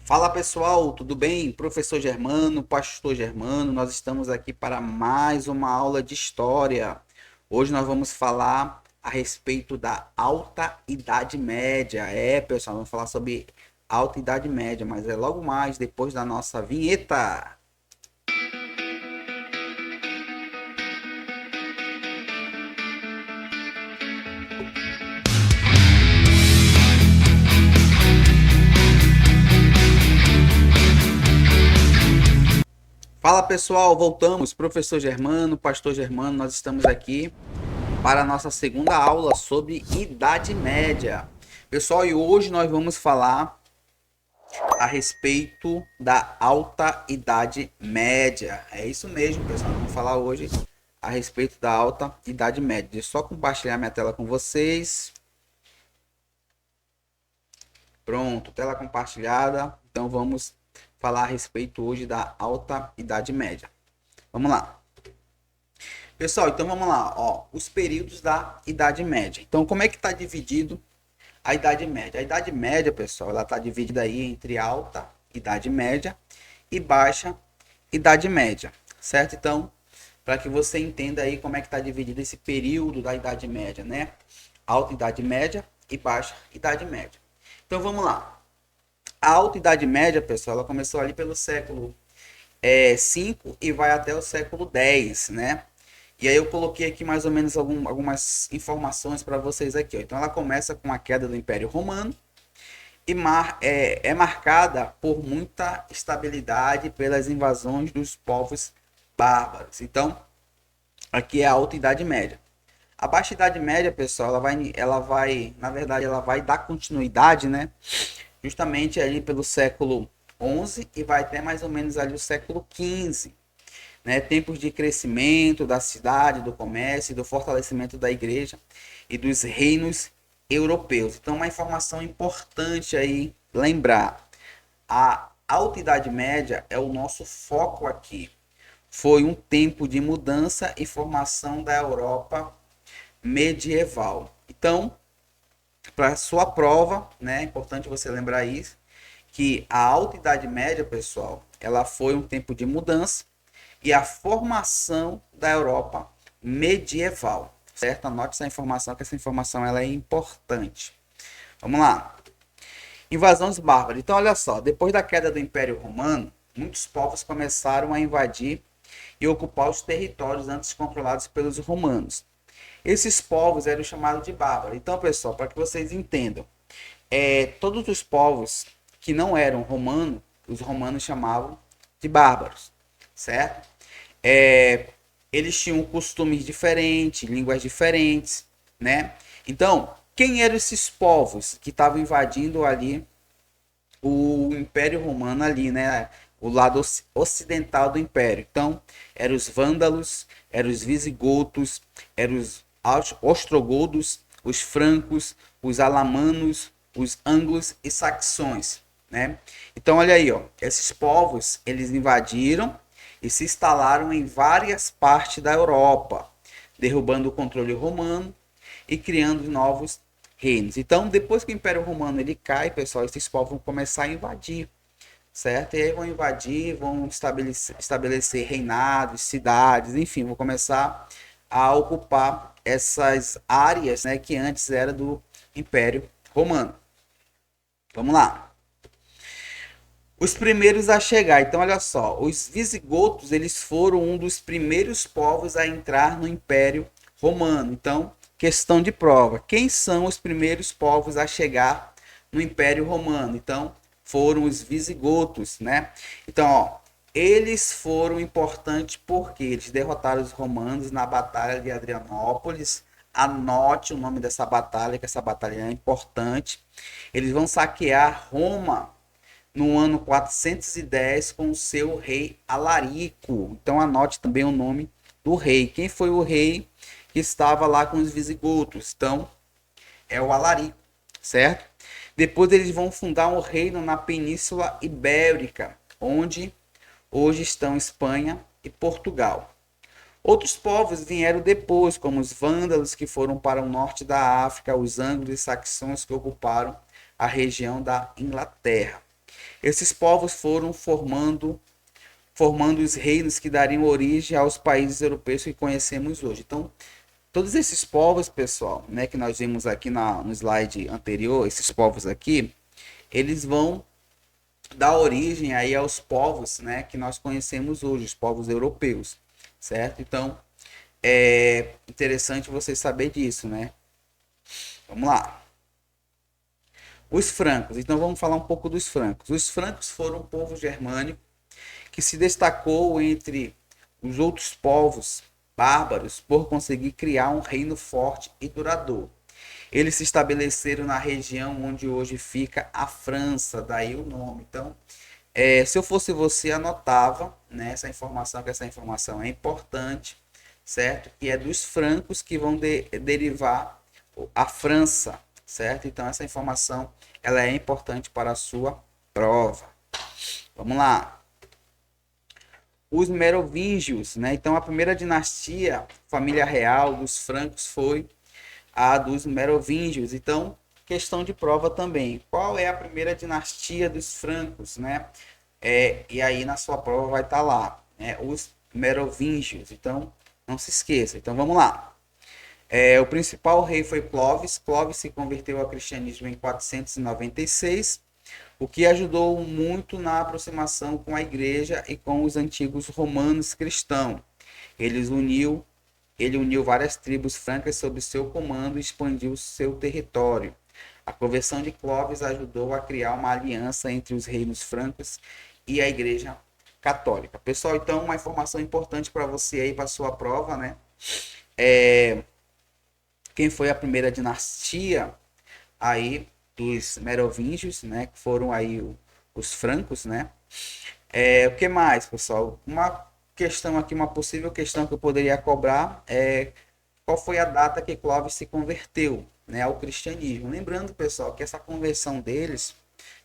Fala pessoal, tudo bem? Professor Germano, Pastor Germano, nós estamos aqui para mais uma aula de história. Hoje nós vamos falar a respeito da Alta Idade Média. Pessoal, vamos falar sobre Alta Idade Média, mas é logo mais depois da nossa vinheta. Fala pessoal, voltamos. Professor Germano, Pastor Germano, nós estamos aqui para a nossa segunda aula sobre Idade Média. Pessoal, e hoje nós vamos falar a respeito da Alta Idade Média. É isso mesmo, pessoal. Vamos falar hoje a respeito da Alta Idade Média. Deixa eu só compartilhar minha tela com vocês. Pronto, tela compartilhada. Então vamos falar a respeito hoje da Alta Idade Média. Vamos lá. Pessoal, então vamos lá, ó, os períodos da Idade Média. Então, como é que está dividido a Idade Média? A Idade Média, pessoal, ela está dividida aí entre Alta Idade Média e Baixa Idade Média, certo? Então, para que você entenda aí como é que está dividido esse período da Idade Média, né? Alta Idade Média e Baixa Idade Média. Então, vamos lá. A Alta Idade Média, pessoal, ela começou ali pelo século 5 e vai até o século 10, né? E aí eu coloquei aqui mais ou menos algumas informações para vocês aqui. Ó. Então ela começa com a queda do Império Romano e é marcada por muita estabilidade pelas invasões dos povos bárbaros. Então aqui é a Alta Idade Média. A Baixa Idade Média, pessoal, na verdade, ela vai dar continuidade, né? Justamente ali pelo século 11 e vai até mais ou menos ali o século 15. Né, tempos de crescimento da cidade, do comércio, do fortalecimento da igreja e dos reinos europeus. Então, uma informação importante aí lembrar: a Alta Idade Média é o nosso foco aqui. Foi um tempo de mudança e formação da Europa medieval. Então, para sua prova, né, é importante você lembrar isso, que a Alta Idade Média, pessoal, ela foi um tempo de mudança e a formação da Europa medieval, certo? Anote essa informação, que essa informação ela é importante. Vamos lá. Invasões bárbaras. Então, olha só, depois da queda do Império Romano, muitos povos começaram a invadir e ocupar os territórios antes controlados pelos romanos. Esses povos eram chamados de bárbaros. Então, pessoal, para que vocês entendam, todos os povos que não eram romanos, os romanos chamavam de bárbaros, certo? Eles tinham costumes diferentes, línguas diferentes, né? Então, quem eram esses povos que estavam invadindo ali o Império Romano ali, né? O lado ocidental do Império. Então, eram os vândalos, eram os visigotos, eram os ostrogodos, os francos, os alamanos, os anglos e saxões, né? Então, olha aí, ó, esses povos, eles invadiram e se instalaram em várias partes da Europa, derrubando o controle romano e criando novos reinos. Então, depois que o Império Romano ele cai, pessoal, esses povos vão começar a invadir, certo? E aí vão invadir, vão estabelecer reinados, cidades, enfim, vão começar a ocupar essas áreas, né, que antes era do Império Romano. Vamos lá. Os primeiros a chegar. Então, olha só, os visigotos eles foram um dos primeiros povos a entrar no Império Romano. Então, questão de prova. Quem são os primeiros povos a chegar no Império Romano? Então, foram os visigotos, né? Então, ó, eles foram importantes porque eles derrotaram os romanos na Batalha de Adrianópolis. Anote o nome dessa batalha, que essa batalha é importante. Eles vão saquear Roma no ano 410 com o seu rei Alarico. Então anote também o nome do rei. Quem foi o rei que estava lá com os visigotos? Então é o Alarico, certo? Depois eles vão fundar um reino na Península Ibérica, onde hoje estão Espanha e Portugal. Outros povos vieram depois, como os vândalos que foram para o norte da África, os anglos e saxões que ocuparam a região da Inglaterra. Esses povos foram formando os reinos que dariam origem aos países europeus que conhecemos hoje. Então, todos esses povos, pessoal, né, que nós vimos aqui no slide anterior, esses povos aqui, eles vão dar origem aí aos povos, né, que nós conhecemos hoje, os povos europeus, certo? Então, é interessante você saber disso, né? Vamos lá. Os francos. Então, vamos falar um pouco dos francos. Os francos foram um povo germânico que se destacou entre os outros povos bárbaros por conseguir criar um reino forte e duradouro. Eles se estabeleceram na região onde hoje fica a França, daí o nome. Então, se eu fosse você, anotava, né, essa informação, que essa informação é importante, certo? E é dos francos que vão derivar a França, certo? Então, essa informação ela é importante para a sua prova. Vamos lá. Os merovingios, né? Então, a primeira dinastia, família real dos francos, foi a dos merovingios. Então, questão de prova também. Qual é a primeira dinastia dos francos, né? E aí na sua prova vai estar lá, né? Os merovingios. Então, não se esqueça. Então, vamos lá. O principal rei foi Clovis. Clovis se converteu ao cristianismo em 496, o que ajudou muito na aproximação com a igreja e com os antigos romanos cristãos. Ele uniu várias tribos francas sob seu comando e expandiu seu território. A conversão de Clovis ajudou a criar uma aliança entre os reinos francos e a igreja católica. Pessoal, então uma informação importante para você aí, para sua prova, né? Quem foi a primeira dinastia aí dos merovingios, né? Que foram aí os francos, né? O que mais, pessoal? Uma questão aqui, uma possível questão que eu poderia cobrar é qual foi a data que Clovis se converteu, né, ao cristianismo. Lembrando, pessoal, que essa conversão deles,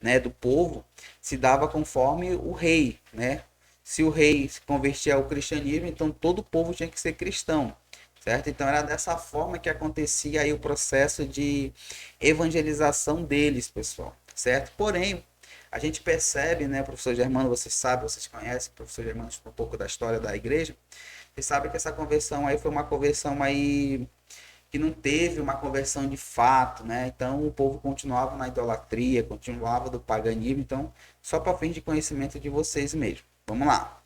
né, do povo, se dava conforme o rei, né? Se o rei se convertia ao cristianismo, então todo o povo tinha que ser cristão, certo? Então era dessa forma que acontecia aí o processo de evangelização deles, pessoal, certo? Porém, a gente percebe, né, professor Germano, vocês sabem, vocês conhecem, professor Germano, um pouco da história da igreja, vocês sabem que essa conversão aí foi uma conversão aí que não teve uma conversão de fato, né? Então o povo continuava na idolatria, continuava do paganismo, então só para fim de conhecimento de vocês mesmo. Vamos lá.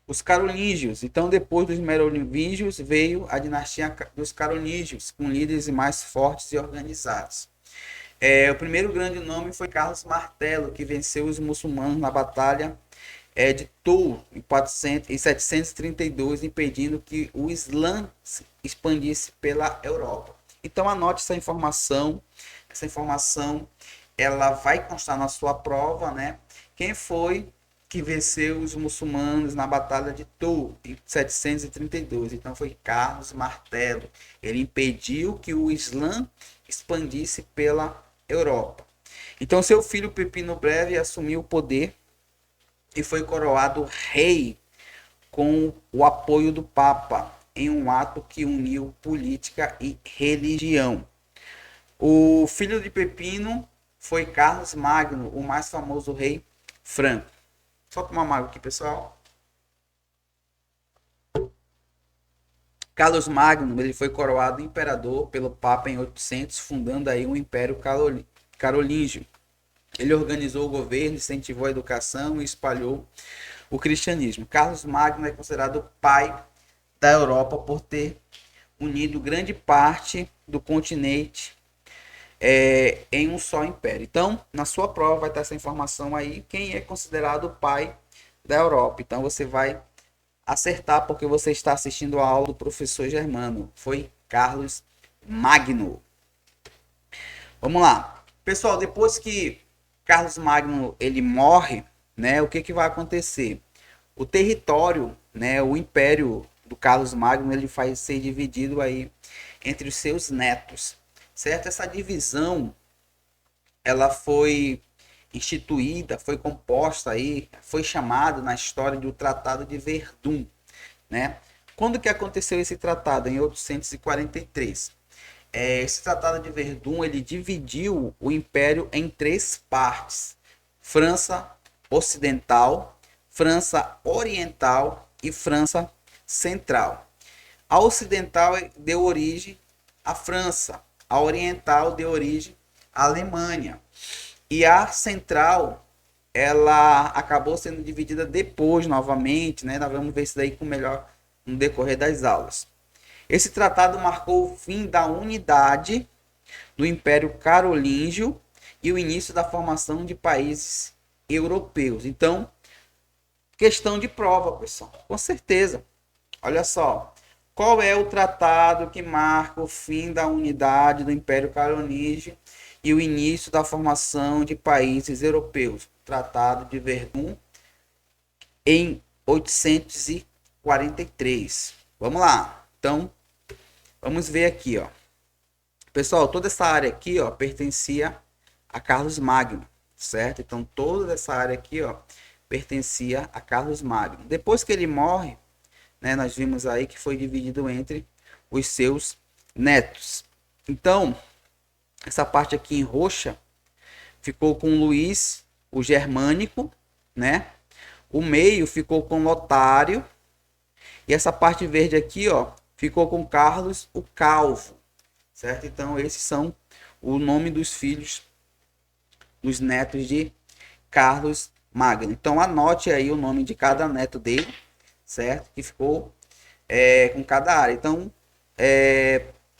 Os carolíngios. Então depois dos merovingios veio a dinastia dos carolíngios, com líderes mais fortes e organizados. O primeiro grande nome foi Carlos Martelo, que venceu os muçulmanos na batalha de Tours em 732, impedindo que o Islã se expandisse pela Europa. Então anote essa informação. Essa informação ela vai constar na sua prova, né? Quem foi que venceu os muçulmanos na batalha de Tours em 732? Então foi Carlos Martelo. Ele impediu que o Islã expandisse pela Europa. Então seu filho Pepino Breve assumiu o poder e foi coroado rei com o apoio do Papa, em um ato que uniu política e religião. O filho de Pepino foi Carlos Magno, o mais famoso rei franco. Só tomar uma água aqui, pessoal. Carlos Magno, ele foi coroado imperador pelo Papa em 800, fundando aí um império carolíngio. Ele organizou o governo, incentivou a educação e espalhou o cristianismo. Carlos Magno é considerado o pai da Europa por ter unido grande parte do continente em um só império. Então, na sua prova vai estar essa informação aí, quem é considerado o pai da Europa. Então, você vai acertar porque você está assistindo a aula do professor Germano. Foi Carlos Magno. Vamos lá. Pessoal, depois que Carlos Magno ele morre, né, o que vai acontecer? O território, né, o império do Carlos Magno, ele vai ser dividido aí entre os seus netos, certo? Essa divisão, ela foi instituída, foi composta aí, foi chamado na história de o Tratado de Verdun, né? Quando que aconteceu esse tratado? Em 843. Esse Tratado de Verdun, ele dividiu o império em três partes. França Ocidental, França Oriental e França Central. A ocidental deu origem à França, a oriental deu origem à Alemanha e a central ela acabou sendo dividida depois novamente, né? Nós vamos ver isso daí com melhor no decorrer das aulas. Esse tratado marcou o fim da unidade do Império Carolíngio e o início da formação de países europeus. Então, questão de prova, pessoal, com certeza. Olha só, qual é o tratado que marca o fim da unidade do Império Carolíngio e o início da formação de países europeus? Tratado de Verdun, em 843. Vamos lá. Então, vamos ver aqui, ó. Pessoal, toda essa área aqui, ó, pertencia a Carlos Magno, certo? Então, toda essa área aqui, ó, pertencia a Carlos Magno. Depois que ele morre, né, nós vimos aí que foi dividido entre os seus netos. Então, essa parte aqui em roxa ficou com Luís o Germânico, né? O meio ficou com Lotário e essa parte verde aqui, ó, ficou com Carlos o Calvo, certo? Então, esses são o nome dos filhos, dos netos de Carlos Magno. Então, anote aí o nome de cada neto dele, certo? Que ficou com cada área. Então,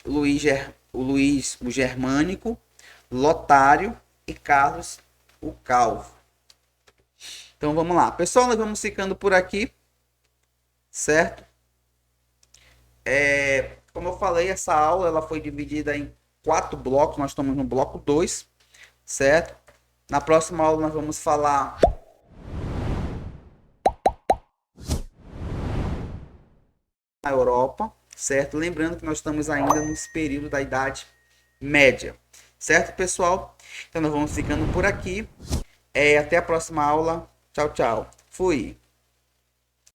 o Luís o Germânico, Lotário e Carlos o Calvo. Então, vamos lá. Pessoal, nós vamos ficando por aqui, certo? Como eu falei, essa aula ela foi dividida em 4 blocos. Nós estamos no bloco 2, certo? Na próxima aula nós vamos falar na Europa, certo? Lembrando que nós estamos ainda nesse período da Idade Média, certo, pessoal? Então nós vamos ficando por aqui. Até a próxima aula. Tchau, tchau. Fui.